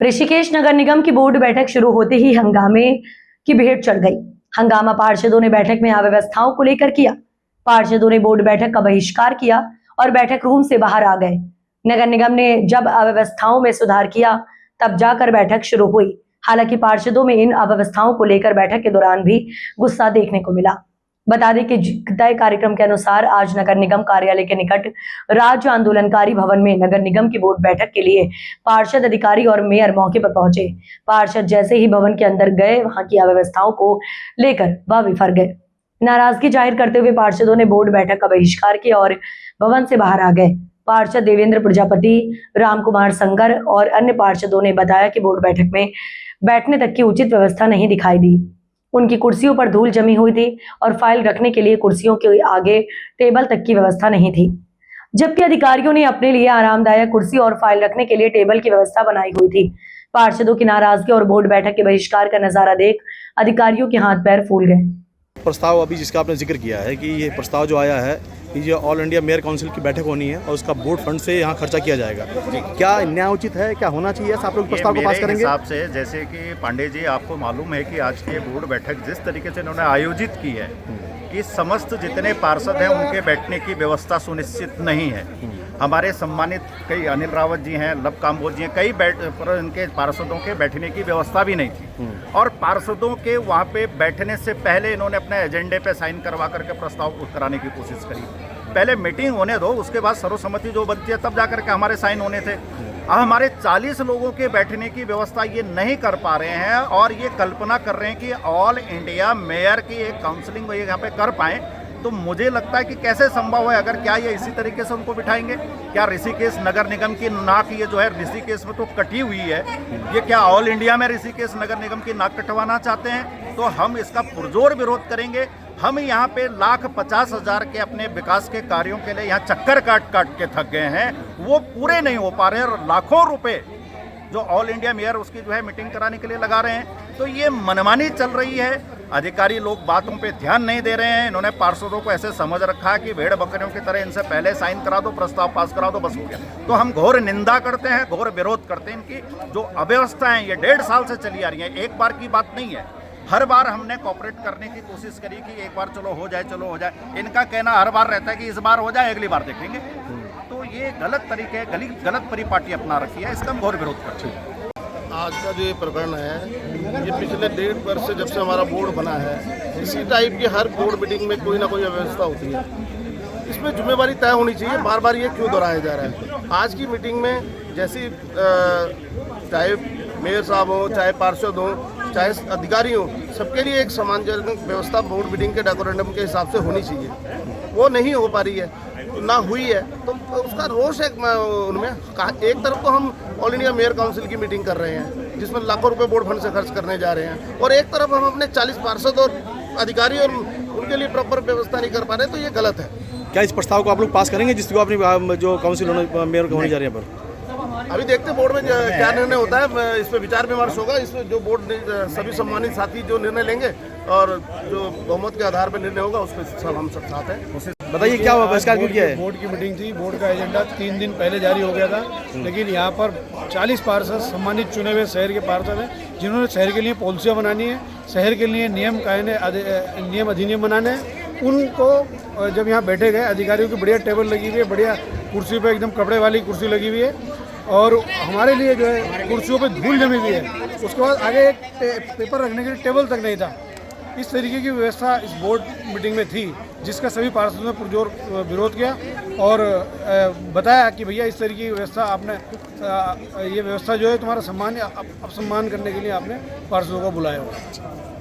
ऋषिकेश नगर निगम की बोर्ड बैठक शुरू होते ही हंगामे की भीड़ चढ़ गई। हंगामा पार्षदों ने बैठक में अव्यवस्थाओं को लेकर किया। पार्षदों ने बोर्ड बैठक का बहिष्कार किया और बैठक रूम से बाहर आ गए। नगर निगम ने जब अव्यवस्थाओं में सुधार किया तब जाकर बैठक शुरू हुई। हालांकि पार्षदों में इन अव्यवस्थाओं को लेकर बैठक के दौरान भी गुस्सा देखने को मिला। बता दें कि तय कार्यक्रम के अनुसार आज नगर निगम कार्यालय के निकट राज्य आंदोलनकारी भवन में नगर निगम की बोर्ड बैठक के लिए पार्षद, अधिकारी और मेयर मौके पर पहुंचे। पार्षद जैसे ही भवन के अंदर गए, वहां की अव्यवस्थाओं को लेकर वह विफर गए। नाराजगी जाहिर करते हुए पार्षदों ने बोर्ड बैठक का बहिष्कार किया और भवन से बाहर आ गए। पार्षद देवेंद्र प्रजापति, राम कुमार संगर और अन्य पार्षदों ने बताया कि बोर्ड बैठक में बैठने तक की उचित व्यवस्था नहीं दिखाई दी। उनकी कुर्सियों पर धूल जमी हुई थी और फाइल रखने के लिए कुर्सियों के आगे टेबल तक की व्यवस्था नहीं थी, जबकि अधिकारियों ने अपने लिए आरामदायक कुर्सी और फाइल रखने के लिए टेबल की व्यवस्था बनाई हुई थी। पार्षदों की नाराजगी और बोर्ड बैठक के बहिष्कार का नजारा देख अधिकारियों के हाथ पैर फूल गए। प्रस्ताव अभी जिसका आपने जिक्र किया है कि ये प्रस्ताव जो आया है कि ये ऑल इंडिया मेयर काउंसिल की बैठक होनी है और उसका बोर्ड फंड से यहाँ खर्चा किया जाएगा, क्या न्याय उचित है, क्या होना चाहिए? आप लोग प्रस्ताव को पास करेंगे? हिसाब से जैसे कि पांडे जी, आपको मालूम है कि आज की बोर्ड बैठक जिस तरीके से इन्होंने आयोजित की है कि समस्त जितने पार्षद हैं उनके बैठने की व्यवस्था सुनिश्चित नहीं है। हमारे सम्मानित कई अनिल रावत जी हैं, लव काम्बोज जी हैं, कई इनके पार्षदों के बैठने की व्यवस्था भी नहीं थी और पार्षदों के वहाँ पे बैठने से पहले इन्होंने अपने एजेंडे पे साइन करवा करके प्रस्ताव कराने की कोशिश करी। पहले मीटिंग होने दो, उसके बाद सर्वसम्मति जो बनती है तब जा करके हमारे साइन होने थे। अब हमारे 40 लोगों के बैठने की व्यवस्था ये नहीं कर पा रहे हैं और ये कल्पना कर रहे हैं कि ऑल इंडिया मेयर की एक काउंसलिंग यहाँ पे कर पाएँ, तो मुझे लगता है कि कैसे संभव है। अगर क्या ये इसी तरीके से उनको बिठाएंगे? क्या ऋषिकेश नगर निगम की नाक ये जो है ऋषिकेश में तो कटी हुई है, ये क्या ऑल इंडिया में ऋषिकेश नगर निगम की नाक कटवाना चाहते हैं? तो हम इसका पुरजोर विरोध करेंगे। हम यहाँ पे 1,50,000 के अपने विकास के कार्यों के लिए यहाँ चक्कर काट के थक गए हैं, वो पूरे नहीं हो पा रहे हैं। लाखों रुपए जो ऑल इंडिया मेयर उसकी जो है मीटिंग कराने के लिए लगा रहे हैं, तो ये मनमानी चल रही है। अधिकारी लोग बातों पे ध्यान नहीं दे रहे हैं। इन्होंने पार्षदों को ऐसे समझ रखा है कि भेड़ बकरियों की तरह इनसे पहले साइन करा दो, प्रस्ताव पास करा दो, बस हो गया। तो हम घोर निंदा करते हैं, घोर विरोध करते हैं। इनकी जो अव्यवस्था है ये 1.5 साल से चली आ रही है, एक बार की बात नहीं है। हर बार हमने कोऑपरेट करने की कोशिश करी कि एक बार चलो हो जाए, चलो हो जाए। इनका कहना हर बार रहता है कि इस बार हो जाए, अगली बार देखेंगे। तो ये गलत तरीके, गलत परिपाटी अपना रखी है, इसका हम घोर विरोध करते हैं। आज का जो ये प्रकरण है, ये पिछले 1.5 वर्ष से जब से हमारा बोर्ड बना है, इसी टाइप की हर बोर्ड मीटिंग में कोई ना कोई अव्यवस्था होती है। इसमें जिम्मेवारी तय होनी चाहिए, बार बार ये क्यों दोहराया जा रहा है? आज की मीटिंग में जैसी चाहे मेयर साहब हो, चाहे पार्षद हो, चाहे अधिकारी हो, सबके लिए एक सम्मानजनक व्यवस्था बोर्ड मीटिंग के डेकोरेंडम के हिसाब से होनी चाहिए। वो नहीं हो पा रही है, तो ना हुई है, तो उसका रोष है उनमें। एक तरफ तो हम ऑल इंडिया मेयर काउंसिल की मीटिंग कर रहे हैं जिसमें लाखों रुपए बोर्ड फंड से खर्च करने जा रहे हैं, और एक तरफ हम अपने 40 पार्षद और अधिकारी और उनके लिए प्रॉपर व्यवस्था नहीं कर पा रहे, तो ये गलत है। क्या इस प्रस्ताव को आप लोग पास करेंगे जिसको अपनी जो काउंसिल मेयर होने जा रहे हैं पर? अभी देखते बोर्ड में क्या निर्णय होता है, इस पर विचार विमर्श होगा। इसमें जो बोर्ड सभी सम्मानित साथी जो निर्णय लेंगे और जो बहुमत के आधार पर निर्णय होगा उसके सब हम सब साथ हैं। बताइए क्या हुआ, बहिष्कार क्यों किया है? बोर्ड की मीटिंग थी, बोर्ड का एजेंडा 3 दिन पहले जारी हो गया था, लेकिन यहाँ पर 40 पार्षद सम्मानित चुने हुए शहर के पार्षद हैं जिन्होंने शहर के लिए पॉलिसियाँ बनानी है, शहर के लिए नियम अधिनियम बनाने हैं। उनको जब यहाँ बैठे गए, अधिकारियों की बढ़िया टेबल लगी हुई है, बढ़िया कुर्सी पे एकदम कपड़े वाली कुर्सी लगी हुई है, और हमारे लिए जो है कुर्सियों पे धूल जमी हुई है। उसके बाद आगे एक पेपर रखने के लिए टेबल तक नहीं था। इस तरीके की व्यवस्था इस बोर्ड मीटिंग में थी, जिसका सभी पार्षदों ने पुरजोर विरोध किया और बताया कि भैया इस तरीके की व्यवस्था आपने ये व्यवस्था जो है तुम्हारा सम्मान अपसम्मान करने के लिए आपने पार्षदों को बुलाया हुआ।